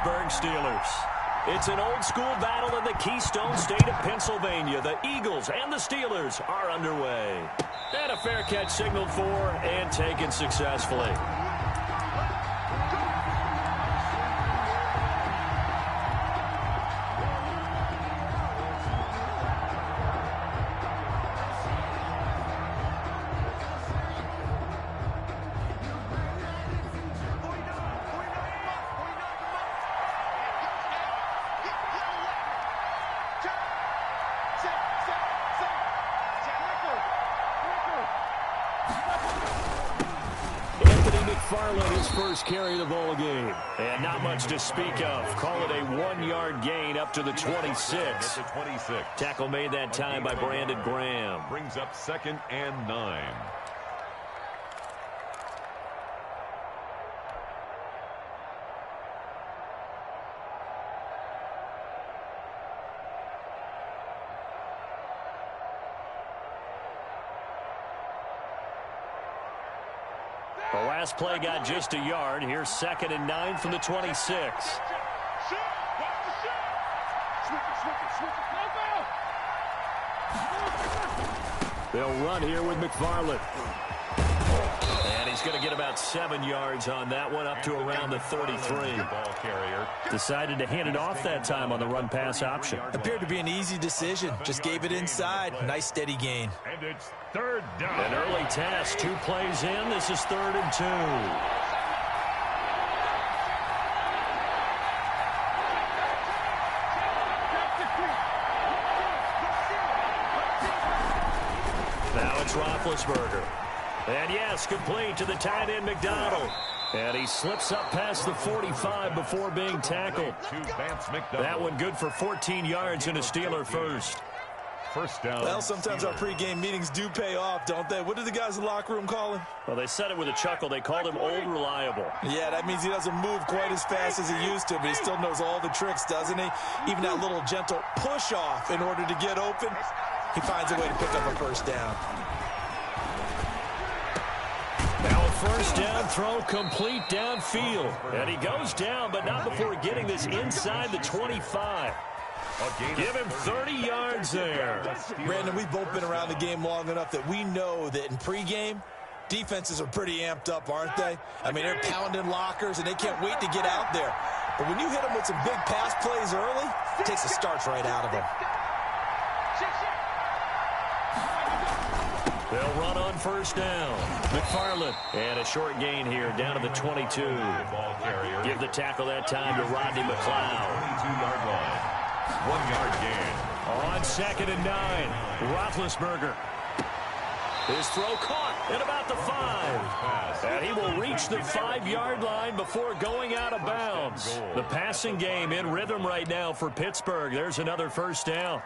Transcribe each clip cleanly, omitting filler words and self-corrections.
Pittsburgh Steelers. It's an old-school battle in the Keystone State of Pennsylvania. The Eagles and the Steelers are underway. And a fair catch signaled for and taken successfully. His first carry of the ball game. And not much to speak of. Call it a 1-yard gain up to the 26. Tackle made that time by Brandon Graham. Brings up 2nd and 9. The last play got just a yard. Here's 2nd and 9 from the 26. They'll run here with McFarland. And he's going to get about 7 yards on that one, up to around the 33. Ball carrier decided to hand it off that time on the run-pass option. Appeared to be an easy decision. Just gave it inside. Nice steady gain. And it's 3rd down. An early test. 2 plays in. This is 3rd and 2. Now it's Roethlisberger. And yes, complete to the tight end McDonald. And he slips up past the 45 before being tackled. That one good for 14 yards and a Steeler first. First down. Well, sometimes our pregame meetings do pay off, don't they? What did the guys in the locker room call him? Well, they said it with a chuckle. They called him Old Reliable. Yeah, that means he doesn't move quite as fast as he used to, but he still knows all the tricks, doesn't he? Even that little gentle push-off in order to get open, he finds a way to pick up a first down. Now a first down throw complete downfield. And he goes down, but not before getting this inside the 25. Give him 30 yards there. Brandon, we've both been around the game long enough that we know that in pregame, defenses are pretty amped up, aren't they? I mean, they're pounding lockers, and they can't wait to get out there. But when you hit them with some big pass plays early, it takes the starch right out of them. They'll run on first down. McFarland. And a short gain here down to the 22. Ball carrier. Give the tackle that time to Rodney McLeod. 22-yard line. 1-yard gain. On 2nd and 9. Roethlisberger. His throw caught at about the 5. And he will reach the 5-yard line before going out of bounds. The passing game in rhythm right now for Pittsburgh. There's another first down.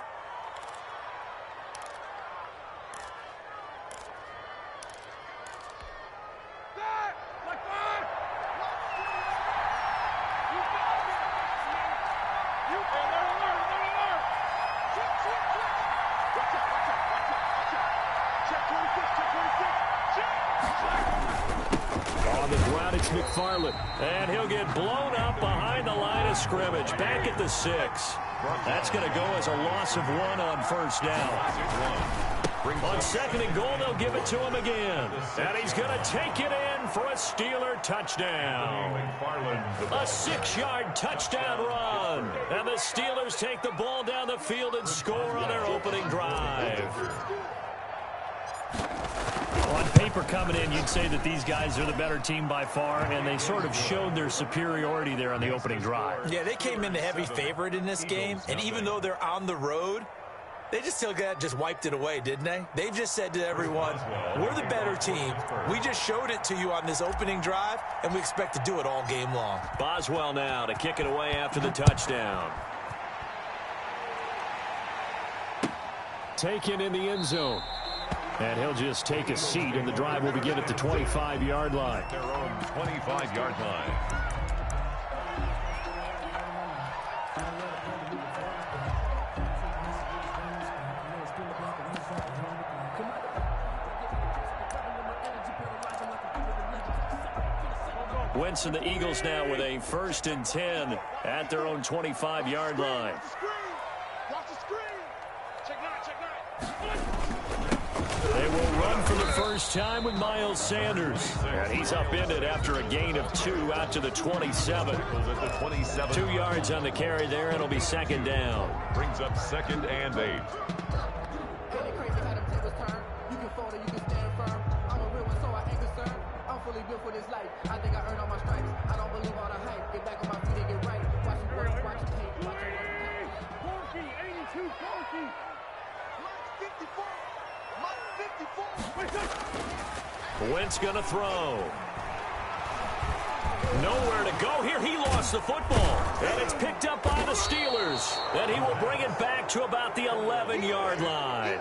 McFarland, and he'll get blown up behind the line of scrimmage, back at the 6. That's going to go as a loss of 1 on first down. On 2nd and goal, they'll give it to him again. And he's going to take it in for a Steeler touchdown. A 6-yard touchdown run. And the Steelers take the ball down the field and score on their opening drive. On paper coming in, you'd say that these guys are the better team by far, and they sort of showed their superiority there on the opening drive. Yeah, they came in the heavy favorite in this game, and even though they're on the road, they just wiped it away, didn't they? They've just said to everyone, we're the better team. We just showed it to you on this opening drive, and we expect to do it all game long. Boswell now to kick it away after the touchdown. Taken in the end zone. And he'll just take a seat, and the drive will begin at the 25-yard line. Their own 25-yard line. Wentz and the Eagles now with a 1st and 10 at their own 25-yard line. They will run for the first time with Miles Sanders. And he's upended after a gain of 2 out to the 27. 2 yards on the carry there. It'll be 2nd down. Brings up 2nd and 8. Wentz going to throw. Nowhere to go here. He lost the football. And it's picked up by the Steelers. And he will bring it back to about the 11-yard line.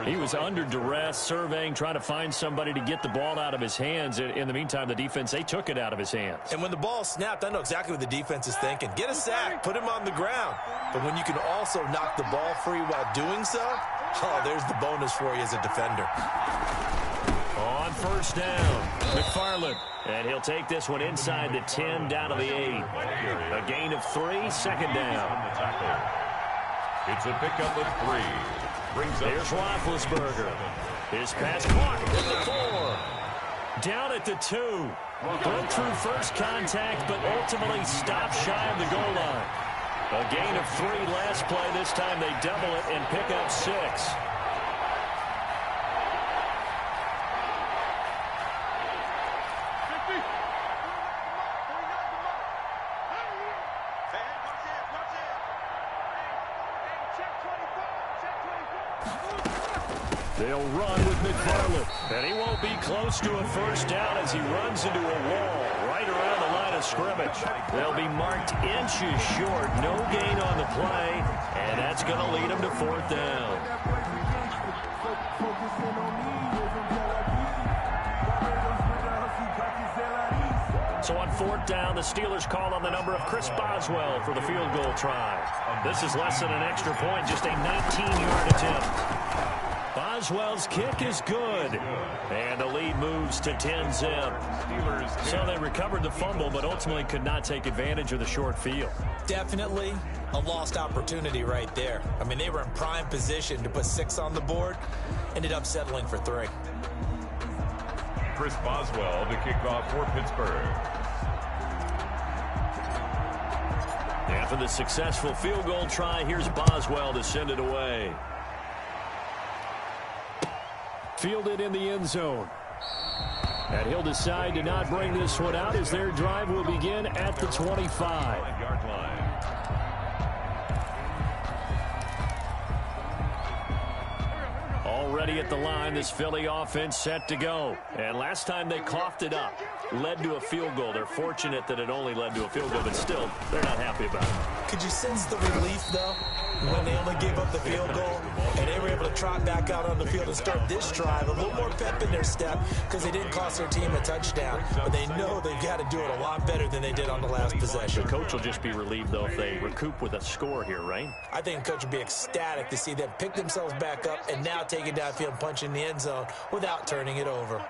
He was under duress, surveying, trying to find somebody to get the ball out of his hands. In the meantime, the defense, they took it out of his hands. And when the ball snapped, I know exactly what the defense is thinking. Get a sack, put him on the ground. But when you can also knock the ball free while doing so, oh, there's the bonus for you as a defender. On 1st down, McFarland. And he'll take this one inside the 10 down to the 8. A gain of 3, 2nd down. It's a pickup of 3. Brings up. Here's Roethlisberger. His pass caught at the 4. Down at the 2. Broke through first contact, but ultimately stopped shy of the goal line. A gain of 3 last play. This time they double it and pick up 6. They'll run with McFarland. And he won't be close to a 1st down as he runs into a wall right around the line of scrimmage. They'll be marked inches short. No gain on the play. And that's going to lead them to 4th down. So on 4th down, the Steelers call on the number of Chris Boswell for the field goal try. This is less than an extra point, just a 19-yard attempt. Boswell's kick is good. And the lead moves to 10-zip. So they recovered the fumble, but ultimately could not take advantage of the short field. Definitely a lost opportunity right there. I mean, they were in prime position to put 6 on the board. Ended up settling for 3. Chris Boswell to kick off for Pittsburgh. After the successful field goal try, here's Boswell to send it away. Fielded in the end zone. And he'll decide to not bring this one out as their drive will begin at the 25-yard line. Already at the line, this Philly offense set to go. And last time they coughed it up, led to a field goal. They're fortunate that it only led to a field goal, but still, they're not happy about it. Could you sense the relief, though, when they only gave up the field goal and they were able to trot back out on the field and start this drive? A little more pep in their step because they didn't cost their team a touchdown, but they know they've got to do it a lot better than they did on the last possession. The coach will just be relieved, though, if they recoup with a score here, right? I think the coach will be ecstatic to see them pick themselves back up and now take it downfield and punch in the end zone without turning it over.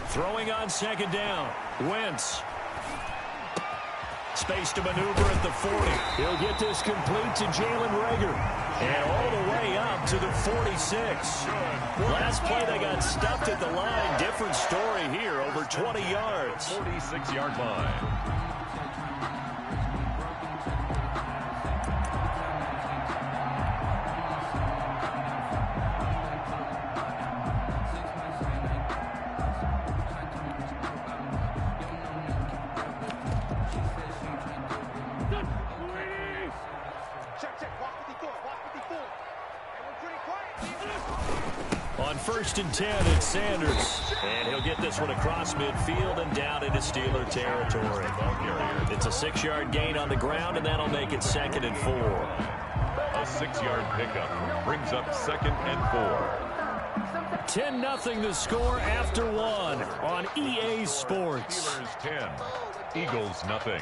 Throwing on 2nd down. Wentz. Space to maneuver at the 40. He'll get this complete to Jalen Reagor. And all the way up to the 46. Last play they got stuffed at the line. Different story here, over 20 yards. 46-yard line. On 1st and 10, it's Sanders. And he'll get this one across midfield and down into Steeler territory. It's a 6-yard gain on the ground, and that'll make it 2nd and 4. A 6-yard pickup brings up 2nd and 4. 10-0 the score after 1 on EA Sports. Steelers 10, Eagles nothing.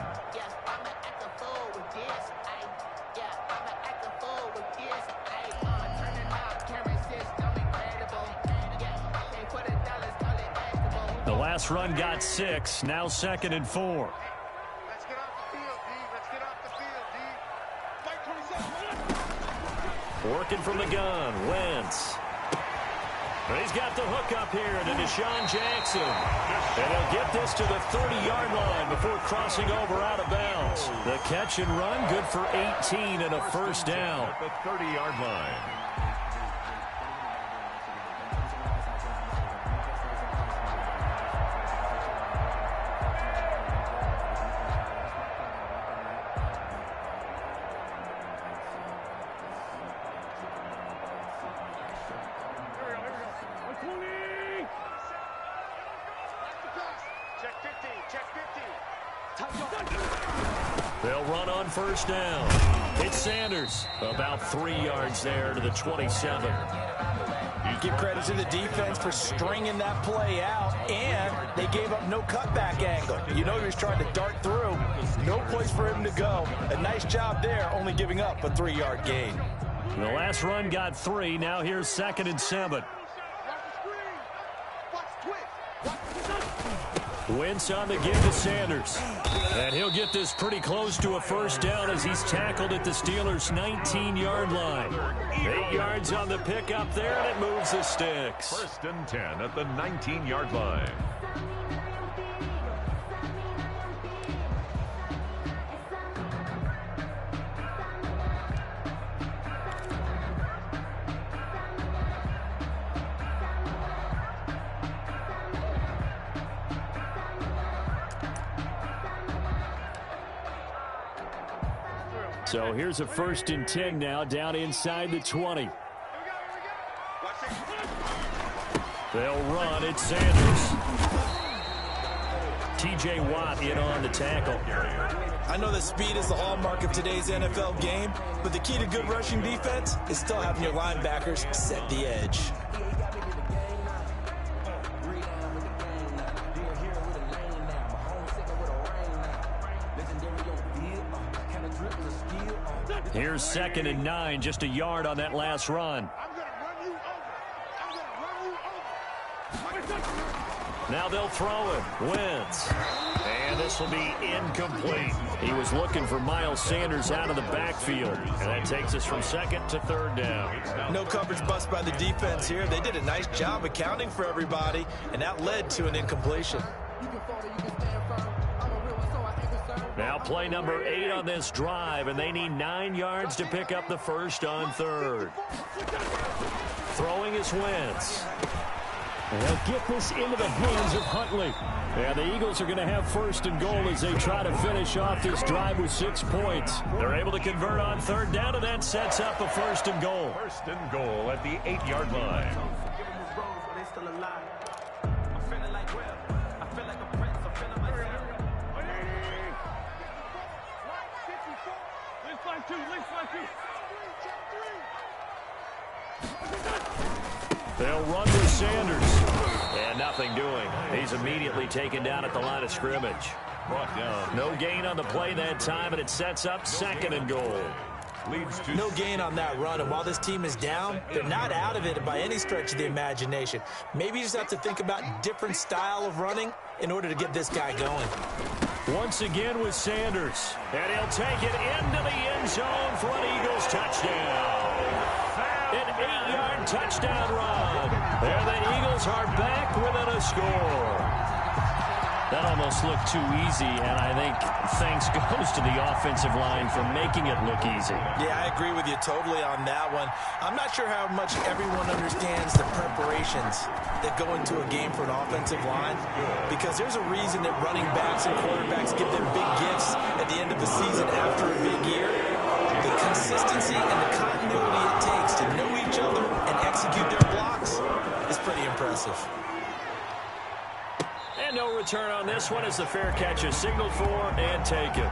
last run got 6. Now 2nd and 4. Let's get off the field, D. Let's get off the field, D. Mike 27. Working from the gun, Wentz. And he's got the hook up here to Deshaun Jackson. And he'll get this to the 30-yard line before crossing over out of bounds. The catch and run, good for 18 and a first down. At the 30-yard line. They'll run on first down. It's Sanders. About 3 yards there to the 27. You give credit to the defense for stringing that play out, and they gave up no cutback angle. You know he was trying to dart through. No place for him to go. A nice job there, only giving up a 3-yard gain. The last run got 3. Now here's 2nd and 7. Wentz on the give to Sanders. And he'll get this pretty close to a first down as he's tackled at the Steelers' 19-yard line. 8 yards on the pickup there, and it moves the sticks. 1st and 10 at the 19-yard line. So here's a 1st and 10 now, down inside the 20. They'll run. It's Sanders. T.J. Watt in on the tackle. I know that speed is the hallmark of today's NFL game, but the key to good rushing defense is still having your linebackers set the edge. Here's 2nd and 9, just a yard on that last run. Now they'll throw it. Wentz. And this will be incomplete. He was looking for Miles Sanders out of the backfield. And that takes us from 2nd to 3rd down. No coverage bust by the defense here. They did a nice job accounting for everybody, and that led to an incompletion. Now play number 8 on this drive, and they need 9 yards to pick up the first on 3rd. Throwing is Wentz. And they'll get this into the hands of Huntley. And the Eagles are going to have 1st and goal as they try to finish off this drive with 6 points. They're able to convert on 3rd down, and that sets up a 1st and goal. 1st and goal at the 8-yard line. They'll run with Sanders. And nothing doing. He's immediately taken down at the line of scrimmage. Brought down. No gain on the play that time, and it sets up 2nd and goal. Leads to No gain on that run, and while this team is down, they're not out of it by any stretch of the imagination. Maybe you just have to think about different style of running in order to get this guy going. Once again with Sanders. And he'll take it into the end zone for an Eagles touchdown. An 8-yard touchdown run. And the Eagles are back within a score. That almost looked too easy, and I think thanks goes to the offensive line for making it look easy. Yeah, I agree with you totally on that one. I'm not sure how much everyone understands the preparations that go into a game for an offensive line, because there's a reason that running backs and quarterbacks give them big gifts at the end of the season after a big year. The consistency and the continuity it takes to know each other and execute their blocks is pretty impressive. And no return on this one as the fair catch is signaled for and taken.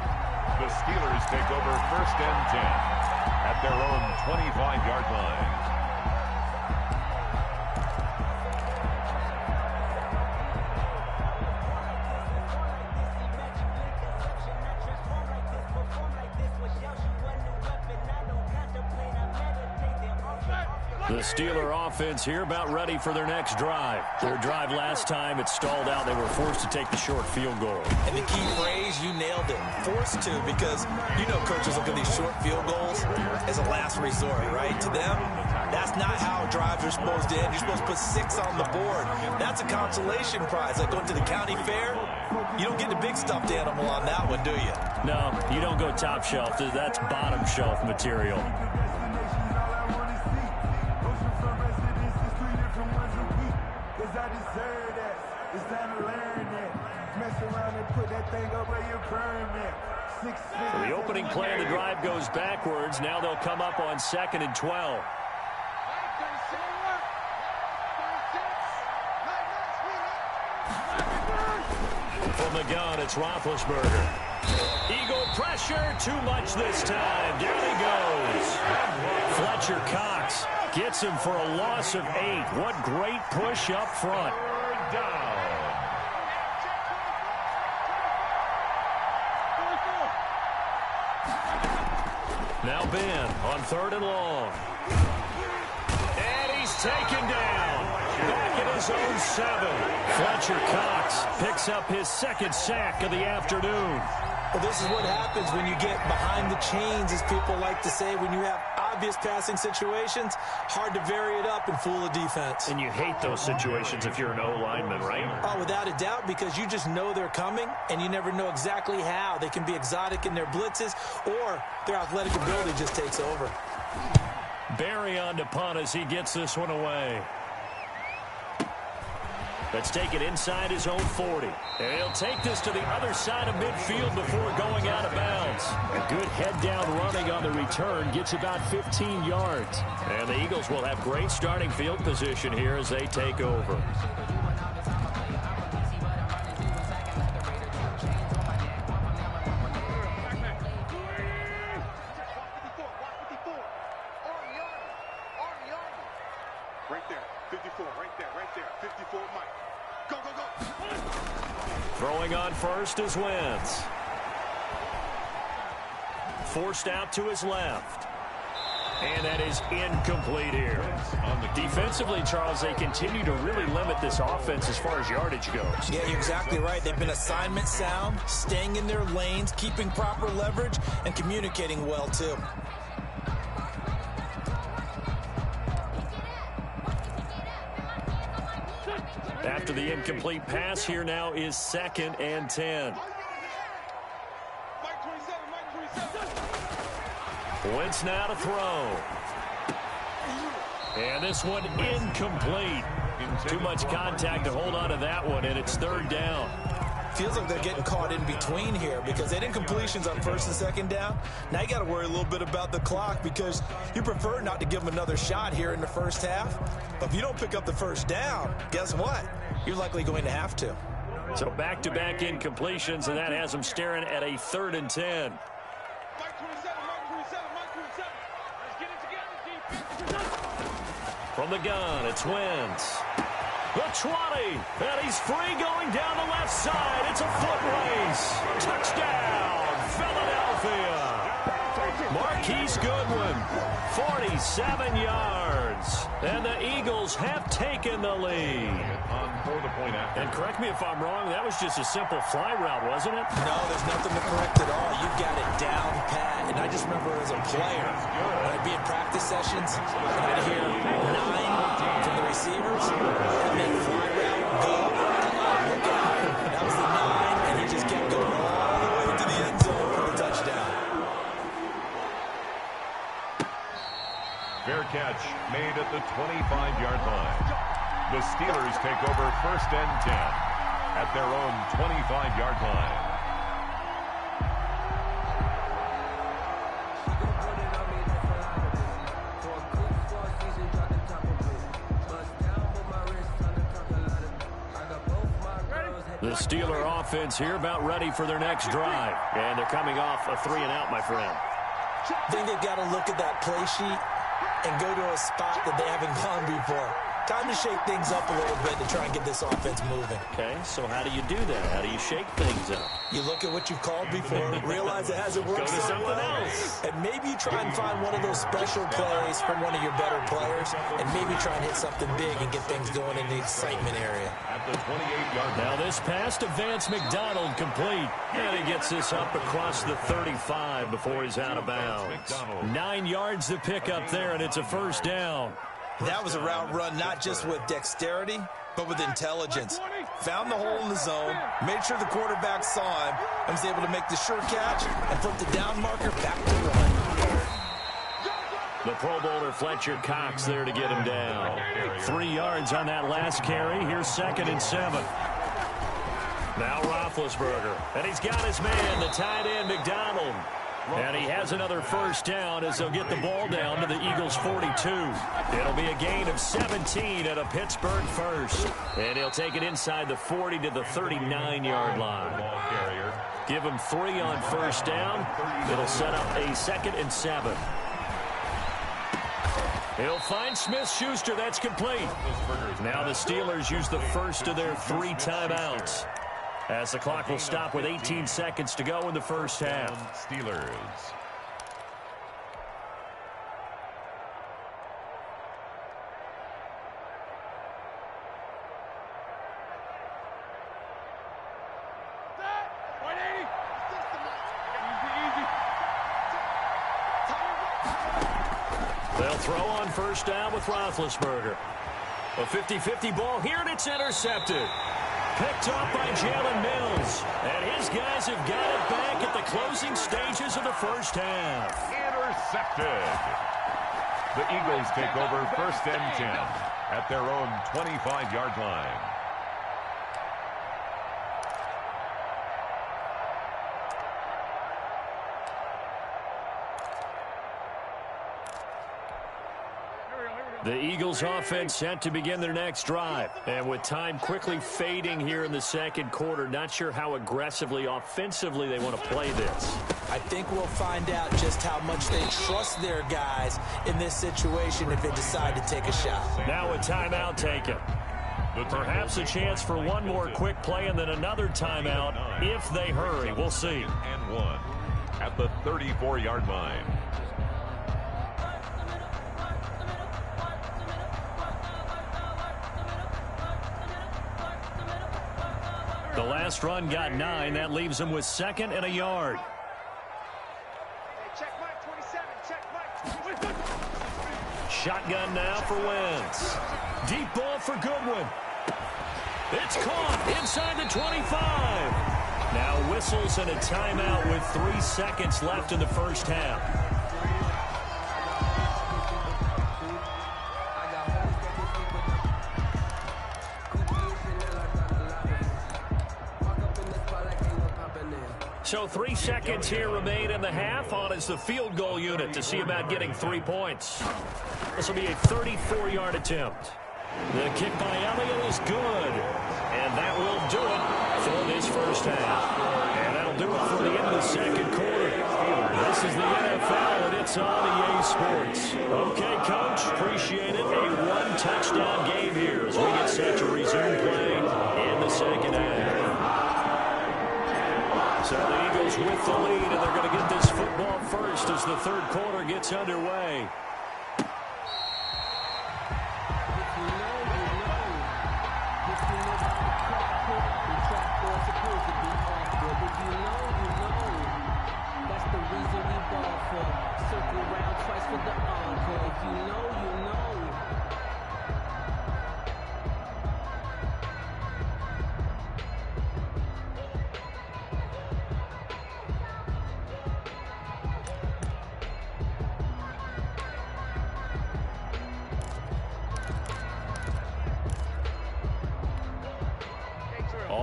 the Steelers take over 1st and 10 at their own 25-yard line. The Steeler offense here about ready for their next drive. Their drive last time, it stalled out. They were forced to take the short field goal. And the key phrase, you nailed it, forced to, because you know coaches look at these short field goals as a last resort, right? To them, that's not how drives are supposed to end. You're supposed to put 6 on the board. That's a consolation prize. Like going to the county fair, you don't get the big stuffed animal on that one, do you? No, you don't go top shelf. That's bottom shelf material. So the opening play of the drive goes backwards. Now they'll come up on 2nd and 12. From the gun, it's Roethlisberger. Eagle pressure, too much this time. Down he goes. Fletcher Cox gets him for a loss of 8. What great push up front. Down. Now Ben on 3rd and long. And he's taken down. Back at his own 7. Fletcher Cox picks up his 2nd sack of the afternoon. Well, this is what happens when you get behind the chains, as people like to say. When you have obvious passing situations, hard to vary it up and fool a defense. And you hate those situations if you're an O-lineman, right? Oh, without a doubt, because you just know they're coming, and you never know exactly how. They can be exotic in their blitzes, or their athletic ability just takes over. Barry on to punt as he gets this one away. Let's take it inside his own 40. And he'll take this to the other side of midfield before going out of bounds. A good head-down running on the return gets about 15 yards. And the Eagles will have great starting field position here as they take over. Right there, 54, right there, 54, Mike. Go, go, go. Throwing on first is Wentz. Forced out to his left. And that is incomplete here. Defensively, Charles, they continue to really limit this offense as far as yardage goes. Yeah, you're exactly right. They've been assignment sound, staying in their lanes, keeping proper leverage, and communicating well, too. After the incomplete pass, here now is 2nd and 10. Mike 27, Mike 27. Wentz now to throw. And this one incomplete. Too much contact to hold on to that one, and it's 3rd down. Feels like they're getting caught in between here because they did incompletions on 1st and 2nd down. Now you got to worry a little bit about the clock because you prefer not to give them another shot here in the first half. But if you don't pick up the 1st down, guess what? You're likely going to have to. So back-to-back incompletions, and that has them staring at a 3rd and 10. Mike 27, Mike 27, Mike 27. Let's get it together, defense. From the gun, it's Wentz. The 20, and he's free going down the left side. It's a foot race. Touchdown, Philadelphia. Marquise Goodwin, 47 yards. And the Eagles have taken the lead. And correct me if I'm wrong, that was just a simple fly route, wasn't it? No, there's nothing to correct at all. You've got it down pat. And I just remember as a player, when I'd be in practice sessions, and I'd hear 9 from the receivers, and then fly route, go, look out. That was the 9, and he just kept going all the way to the end zone for the touchdown. Fair catch made at the 25-yard line. The Steelers take over 1st and 10 at their own 25-yard line. The Steeler offense here about ready for their next drive. And they're coming off a 3-and-out, my friend. I think they've got to look at that play sheet and go to a spot that they haven't gone before. Time to shake things up a little bit to try and get this offense moving. Okay, so how do you do that? How do you shake things up? You look at what you've called before, realize it hasn't worked Go to so something well, else. and maybe you try and find one of those special plays from one of your better players, and maybe try and hit something big and get things going in the excitement area. At the 28-yard line. Now this pass to Vance McDonald complete. And he gets this up across the 35 before he's out of bounds. 9 yards to pick up there, and it's a first down. That was a route run not just with dexterity, but with intelligence. Found the hole in the zone, made sure the quarterback saw him, and was able to make the sure catch and put the down marker back to one. The Pro Bowler Fletcher Cox there to get him down. 3 yards on that last carry. Here's 2nd and 7. Now Roethlisberger, and he's got his man, the tight end, McDonald. And he has another first down as they'll get the ball down to the Eagles' 42. It'll be a gain of 17 at a Pittsburgh first. And he'll take it inside the 40 to the 39-yard line. Give him 3 on first down. It'll set up a 2nd and 7. He'll find Smith-Schuster. That's complete. Now the Steelers use the first of their 3 timeouts, as the clock will stop with 18 seconds to go in the first half. Steelers. They'll throw on first down with Roethlisberger. A 50-50 ball here, and it's intercepted. Picked off by Jalen Mills. And his guys have got it back at the closing stages of the first half. Intercepted. The Eagles take over 1st and 10 at their own 25-yard line. The Eagles offense set to begin their next drive. And with time quickly fading here in the second quarter, not sure how aggressively, offensively they want to play this. I think we'll find out just how much they trust their guys in this situation if they decide to take a shot. Now a timeout taken. Perhaps a chance for one more quick play and then another timeout if they hurry. We'll see. And 1 at the 34-yard line. The last run got 9. That leaves them with 2nd and a yard. Check Mike, 27. Check Mike. Shotgun now for Wentz. Deep ball for Goodwin. It's caught inside the 25. Now whistles and a timeout with 3 seconds left in the first half. So 3 seconds here remain in the half. On is the field goal unit to see about getting 3 points. This will be a 34-yard attempt. The kick by Elliott is good. And that will do it for this first half. And that'll do it for the end of the second quarter. This is the NFL, and it's on EA Sports. Okay, Coach, appreciate it. A 1-touchdown game here as we get set to resume play in the second half. So the Eagles with the lead, and they're going to get this football first as the third quarter gets underway.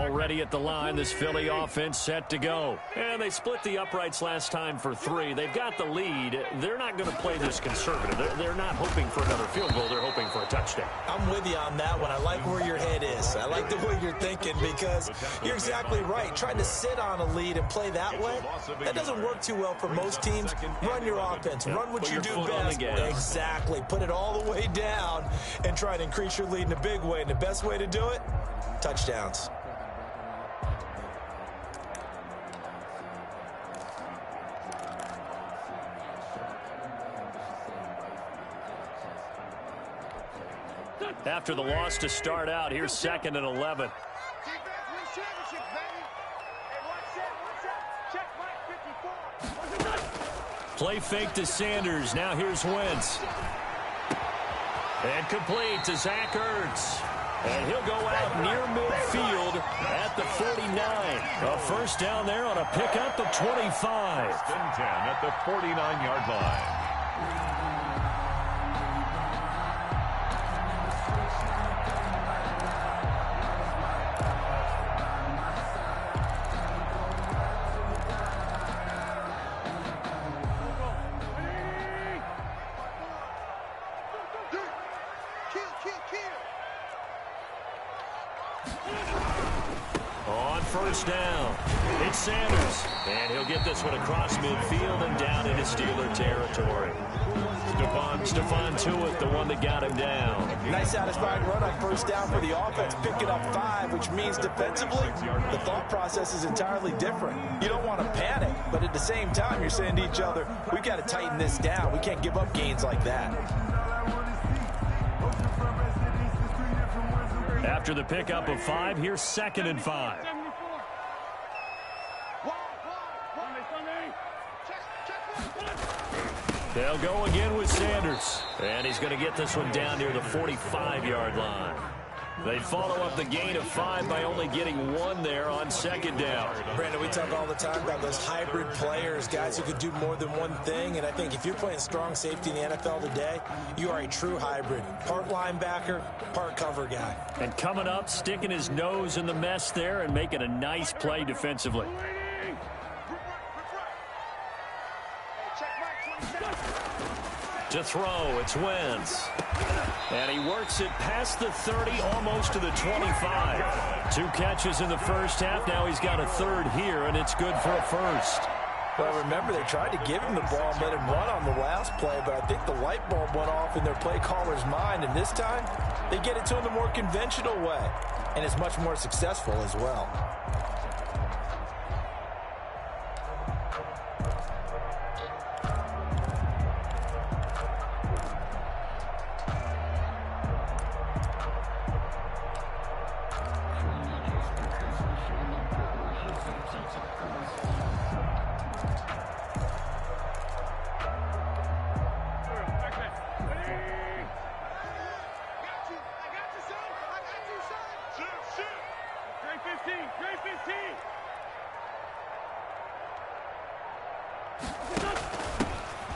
Already at the line, this Philly offense set to go. And they split the uprights last time for 3. They've got the lead. They're not going to play this conservative. They're not hoping for another field goal. They're hoping for a touchdown. I'm with you on that one. I like where your head is. I like the way you're thinking because you're exactly right. Trying to sit on a lead and play that way, that doesn't work too well for most teams. Run your offense. Run what you do best. Exactly. Put it all the way down and try to increase your lead in a big way. And the best way to do it, touchdowns. After the loss to start out, here's 2nd and 11. Play fake to Sanders. Now here's Wentz. And complete to Zach Ertz. And he'll go out near midfield at the 49. A first down there on a pickup of 25. 1st and 10 at the 49-yard line. On first down, it's Sanders. And he'll get this one across midfield and down into Steeler territory. Stephon Tuitt, the one that got him down. Nice satisfying run on first down for the offense, picking up 5, which means defensively, the thought process is entirely different. You don't want to panic, but at the same time, you're saying to each other, we've got to tighten this down. We can't give up gains like that. After the pickup of 5, here's 2nd and 5. They'll go again with Sanders. And he's going to get this one down near the 45-yard line. They follow up the gain of 5 by only getting 1 there on 2nd down. Brandon, we talk all the time about those hybrid players, guys who could do more than one thing. And I think if you're playing strong safety in the NFL today, you are a true hybrid. Part linebacker, part cover guy. And coming up, sticking his nose in the mess there and making a nice play defensively. To throw, it's Wentz. And he works it past the 30, almost to the 25. 2 catches in the first half. Now he's got a 3rd here, and it's good for a first. Well, remember, they tried to give him the ball and let him run on the last play, but I think the light bulb went off in their play caller's mind, and this time, they get it to him the more conventional way, and it's much more successful as well.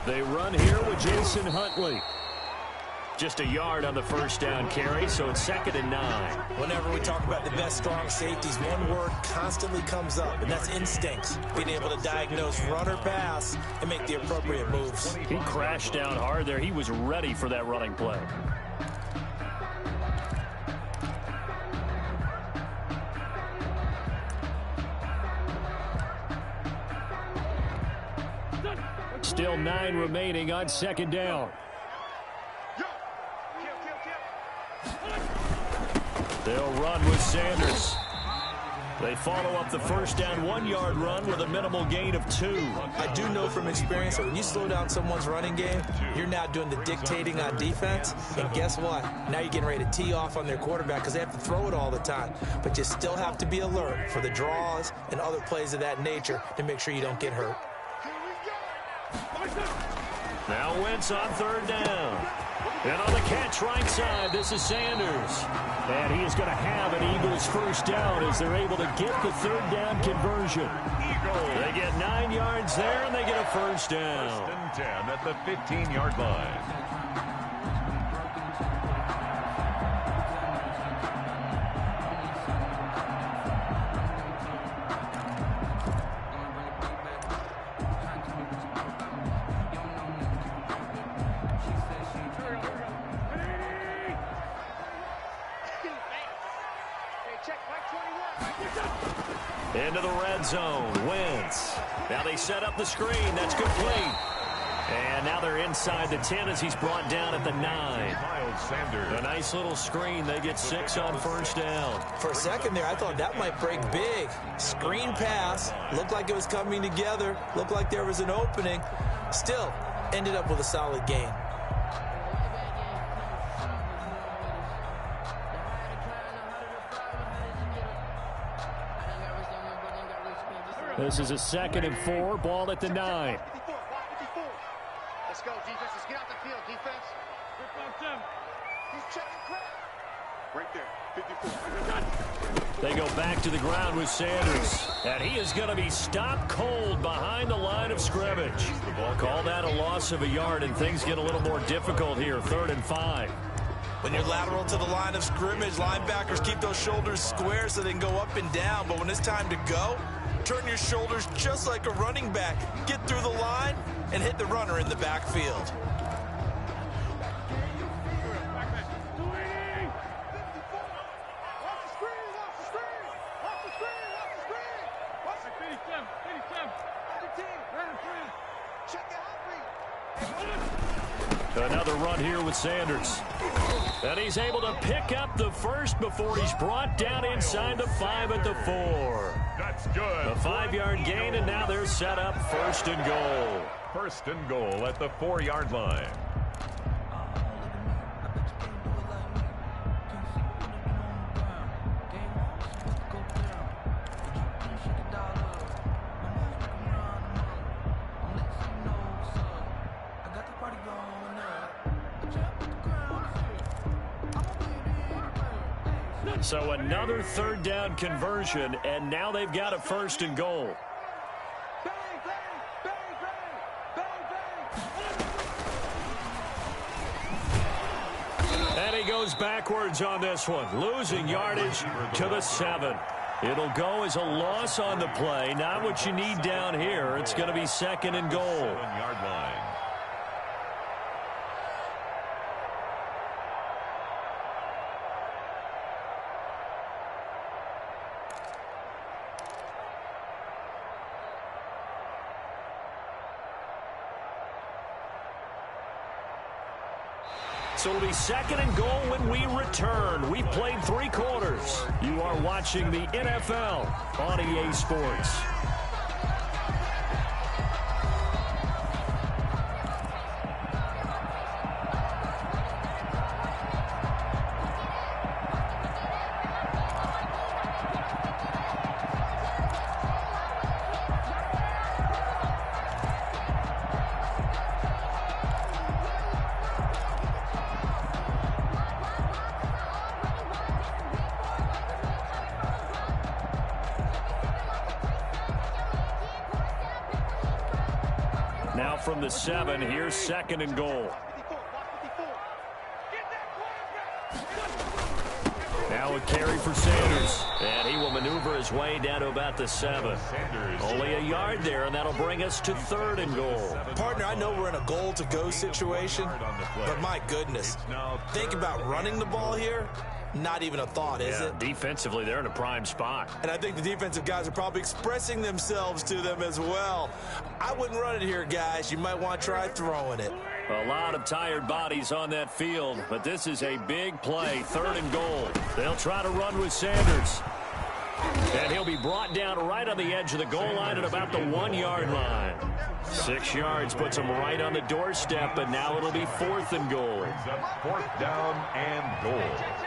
They run here with Jason Huntley. Just a yard on the first down carry, so it's 2nd and 9. Whenever we talk about the best strong safeties, one word constantly comes up, and that's instincts. Being able to diagnose run or pass and make the appropriate moves. He crashed down hard there. He was ready for that running play. Still 9 remaining on 2nd down. They'll run with Sanders. They follow up the first down 1-yard run with a minimal gain of 2. I do know from experience that when you slow down someone's running game, you're now doing the dictating on defense. And guess what? Now you're getting ready to tee off on their quarterback because they have to throw it all the time. But you still have to be alert for the draws and other plays of that nature to make sure you don't get hurt. Now Wentz on 3rd down. And on the catch right side, this is Sanders. And he is going to have an Eagles first down as they're able to get the 3rd down conversion. They get 9 yards there, and they get a first down. 1st and 10 at the 15-yard line. Into the red zone. Wentz. Now they set up the screen. That's complete. And now they're inside the 10 as he's brought down at the 9. Miles Sanders. A nice little screen. They get 6 on first down. For a second there, I thought that might break big. Screen pass. Looked like it was coming together. Looked like there was an opening. Still, ended up with a solid gain. This is a 2nd and 4. Ball at the 9. Let's go, defense. Let's get out the field, defense. He's checking crap. Right there, 54. They go back to the ground with Sanders. And he is going to be stopped cold behind the line of scrimmage. Call that a loss of a yard, and things get a little more difficult here. 3rd and 5. When you're lateral to the line of scrimmage, linebackers keep those shoulders square so they can go up and down. But when it's time to go, turn your shoulders just like a running back. Get through the line and hit the runner in the backfield. Another run here with Sanders. And he's able to pick up the first before he's brought down inside the 5 at the 4. That's good. A 5-yard gain, and now they're set up 1st and goal. 1st and goal at the 4-yard line. So another 3rd down conversion, and now they've got a 1st and goal. And he goes backwards on this one, losing yardage to the 7. It'll go as a loss on the play. Not what you need down here. It's going to be 2nd and goal. 7-yard line. So it'll be 2nd and goal when we return. We've played 3 quarters. You are watching the NFL on EA Sports. Now from the 7, here's 2nd and goal. Now a carry for Sanders. And he will maneuver his way down to about the 7. Only a yard there, and that'll bring us to 3rd and goal. Partner, I know we're in a goal-to-go situation, but my goodness, think about running the ball here. Not even a thought, is it? Defensively, they're in a prime spot. And I think the defensive guys are probably expressing themselves to them as well. I wouldn't run it here, guys. You might want to try throwing it. A lot of tired bodies on that field, but this is a big play, 3rd and goal. They'll try to run with Sanders. And he'll be brought down right on the edge of the goal line at about the 1-yard line. 6 yards puts him right on the doorstep, but now it'll be 4th and goal. 4th down and goal.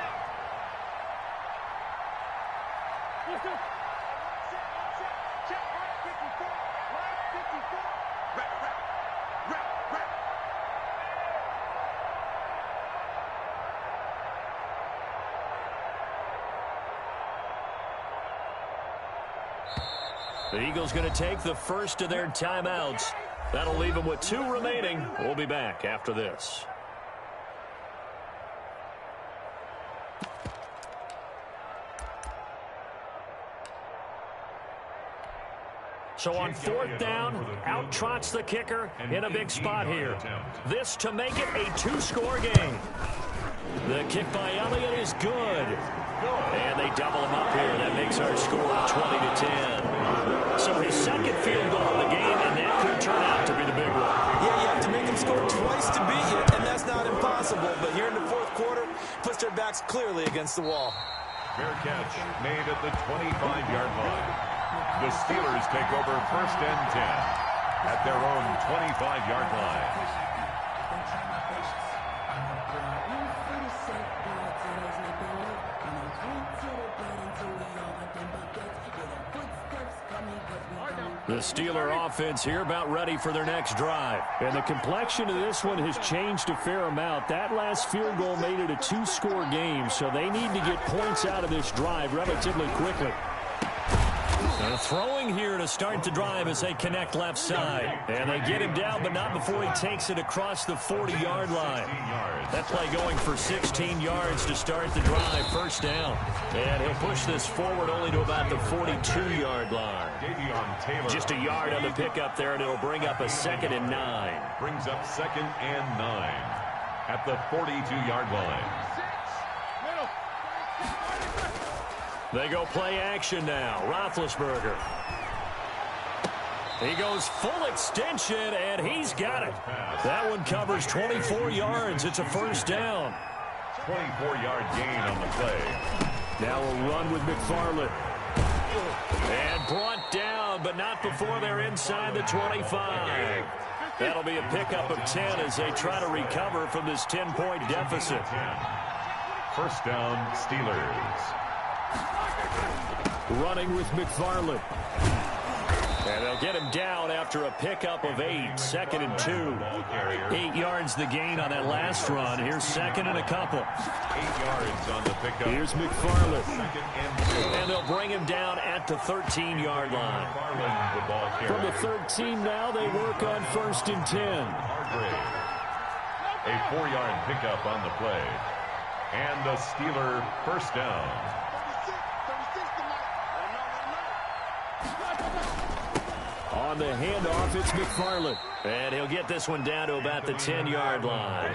The Eagles going to take the first of their timeouts. That'll leave them with 2 remaining. We'll be back after this. So on 4th down, out trots the kicker in a big spot here. This to make it a 2-score game. The kick by Elliott is good. And they double him up here. That makes our score 20-10. So his second field goal of the game, and that could turn out to be the big one. Yeah, you have to make them score twice to beat you, and that's not impossible. But here in the fourth quarter, puts their backs clearly against the wall. Fair catch made at the 25-yard line. The Steelers take over 1st and 10 at their own 25-yard line. The Steeler offense here about ready for their next drive. And the complexion of this one has changed a fair amount. That last field goal made it a 2-score game, so they need to get points out of this drive relatively quickly. Throwing here to start the drive as they connect left side. And they get him down, but not before he takes it across the 40-yard line. That play going for 16 yards to start the drive. 1st down. And he'll push this forward only to about the 42-yard line. Just a yard on the pickup there, and it'll bring up a 2nd and 9. Brings up 2nd and 9 at the 42-yard line. They go play action now. Roethlisberger. He goes full extension, and he's got it. That one covers 24 yards. It's a 1st down. 24-yard gain on the play. Now a run with McFarland. And brought down, but not before they're inside the 25. That'll be a pickup of 10 as they try to recover from this 10-point deficit. 1st down, Steelers. Running with McFarland. And they'll get him down after a pickup of 8. 2nd and 2. 8 yards the gain on that last run. Here's 2nd and a couple. 8 yards on the pickup. Here's McFarland. 2nd and 2. And they'll bring him down at the 13-yard line. From the 13 now, they work on 1st and 10. A 4-yard pickup on the play. And a Steeler 1st down. On the handoff, it's McFarland. And he'll get this one down to about the 10-yard line.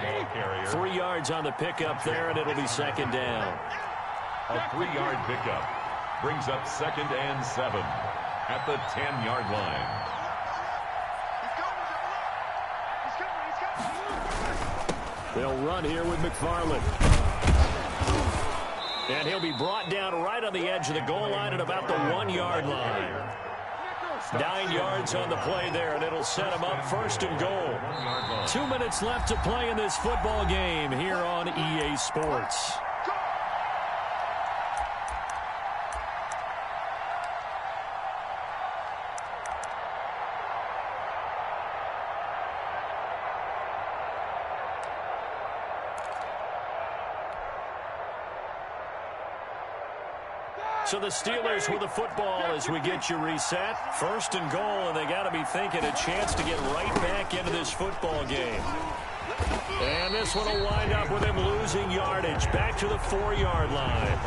3 yards on the pickup there, and it'll be 2nd down. A 3-yard pickup brings up 2nd and 7 at the 10-yard line. They'll run here with McFarland. And he'll be brought down right on the edge of the goal line at about the 1-yard line. 9 yards on the play there, and it'll set him up 1st and goal. 2 minutes left to play in this football game here on EA Sports. So the Steelers with the football as we get you reset. 1st and goal, and they got to be thinking a chance to get right back into this football game. And this one will wind up with him losing yardage. Back to the 4-yard line.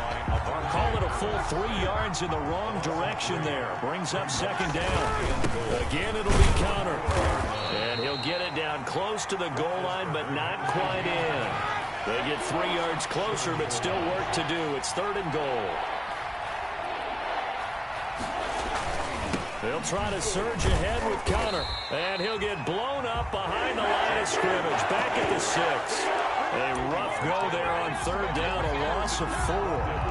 Call it a full 3 yards in the wrong direction there. Brings up 2nd down. Again, it'll be counter. And he'll get it down close to the goal line, but not quite in. They get 3 yards closer, but still work to do. It's 3rd and goal. They'll try to surge ahead with Connor. And he'll get blown up behind the line of scrimmage. Back at the 6. A rough go there on 3rd down, a loss of 4.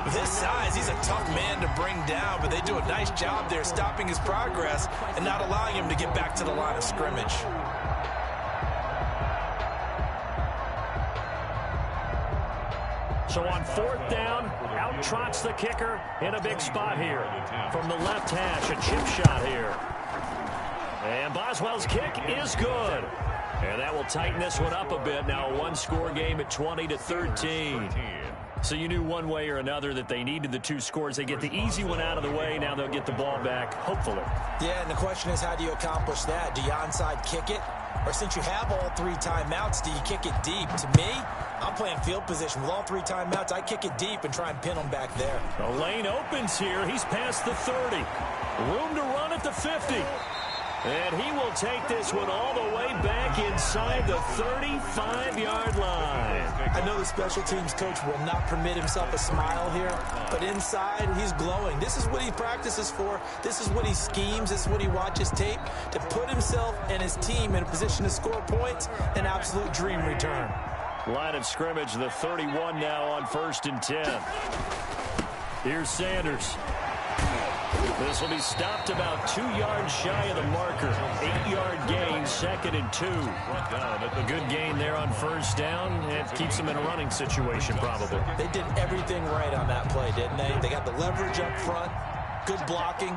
With his size, he's a tough man to bring down, but they do a nice job there stopping his progress and not allowing him to get back to the line of scrimmage. So on 4th down, out trots the kicker in a big spot here. From the left hash, a chip shot here. And Boswell's kick is good. And that will tighten this one up a bit. Now a 1-score game at 20-13. So you knew one way or another that they needed the 2 scores. They get the easy one out of the way. Now they'll get the ball back, hopefully. Yeah, and the question is, how do you accomplish that? Do you onside kick it? Or since you have all 3 timeouts, do you kick it deep? To me, I'm playing field position. With all 3 timeouts, I kick it deep and try and pin them back there. The lane opens here. He's past the 30. Room to run at the 50. And he will take this one all the way back inside the 35-yard line. I know the special teams coach will not permit himself a smile here, but inside, he's glowing. This is what he practices for. This is what he schemes. This is what he watches tape to put himself and his team in a position to score points. An absolute dream return. Line of scrimmage, the 31 now on 1st and 10. Here's Sanders. This will be stopped about 2 yards shy of the marker. 8-yard gain, 2nd and 2. A good gain there on 1st down. It keeps them in a running situation, probably. They did everything right on that play, didn't they? They got the leverage up front, good blocking,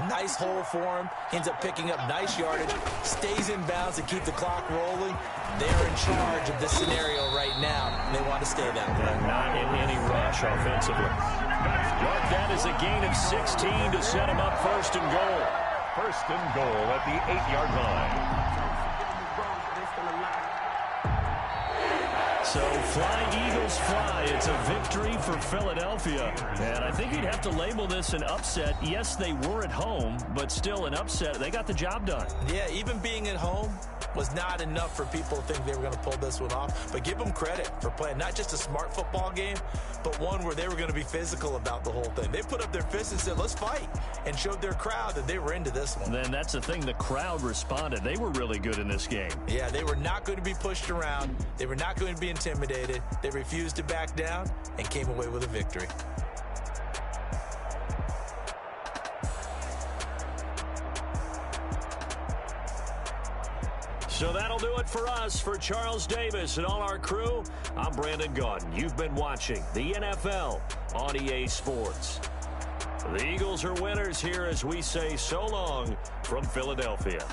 nice hole for him. He ends up picking up nice yardage, stays in bounds to keep the clock rolling. They're in charge of this scenario right now, and they want to stay that way. And not in any rush offensively. Mark that as a gain of 16 to set him up 1st and goal. 1st and goal at the 8-yard line. So fly, Eagles, fly. It's a victory for Philadelphia. And I think you'd have to label this an upset. Yes, they were at home, but still an upset. They got the job done. Yeah, even being at home was not enough for people to think they were going to pull this one off. But give them credit for playing not just a smart football game, but one where they were going to be physical about the whole thing. They put up their fists and said, let's fight, and showed their crowd that they were into this one. Then that's the thing. The crowd responded. They were really good in this game. Yeah, they were not going to be pushed around. They were not going to be intimidated. They refused to back down and came away with a victory. So that'll do it for us. For Charles Davis and all our crew, I'm Brandon Gaudin. You've been watching the NFL on EA Sports. The Eagles are winners here as we say so long from Philadelphia.